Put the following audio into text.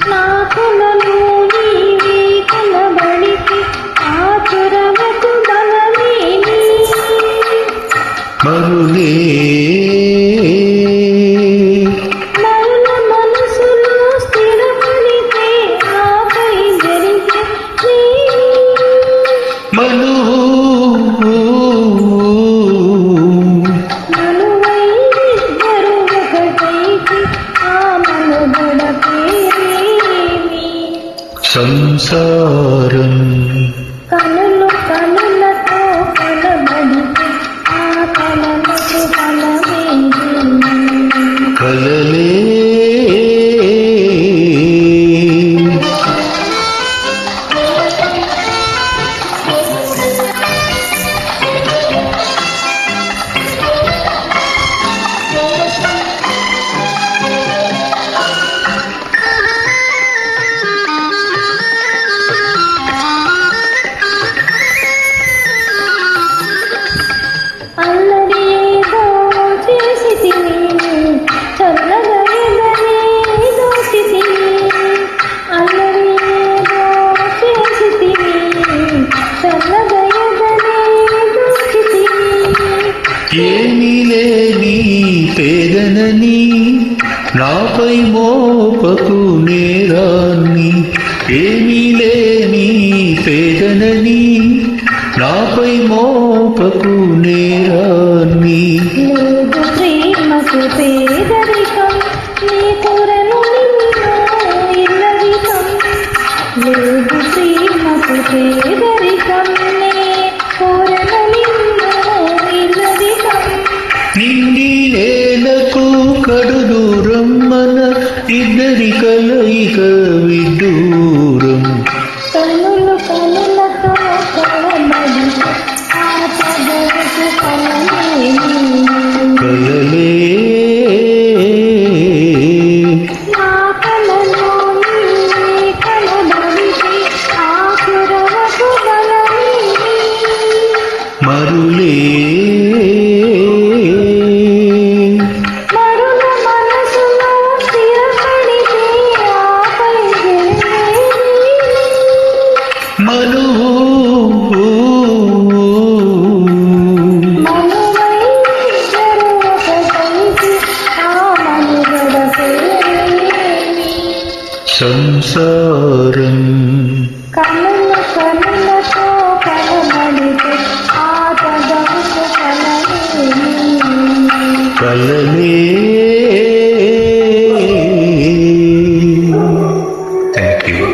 నాకులను నీవే కలబడితే ఆచురవకు బలమేమి మరులే మరుల మనసులో స్థిరపడితే ఆపై జరిగే మనువు మనువైద్దరు ఒకటైతే ఆ మనుగడ పేరేమి సంసారం కనులు కనులతో కలబడితే ఆ కలలకు ఫలమేంటి కలలే అల్లరి ఏదో చేసి తిని చల్లగా ఎదనే దోచి తిని అల్లరి ఏదో చేసి తిని చల్లగా ఎదనే దోచి తిని ఏమీ లేని పేదనని నాపై మోపకు నేరాన్ని ఏమీ లేని పేదనని నాపై మోపకు నేరాన్ని లేదు ప్రేమకు పేదరికం నీ కూరను నిన్ను ఇల్లరికం లేదు ప్రేమకు పేదరికం నీ కూరను నిన్ను ఇల్లరికం నిండి నేలకు కడు దూరం మన ఇద్దరి కలయిక విదూరం కన్నులు కనులతో కలబడి ఆ పదవికి ఫలమేమి కలలే నా కలలో నీవే కలబడితే ఆ కురవకు బలమేమి మరులే మరుల మనసులో స్థిరపడితే ఆపై జరిగేది మనువు మనువైద్దరు ఒకటైతే ఆ మనుగడ పేరేమి సంసారం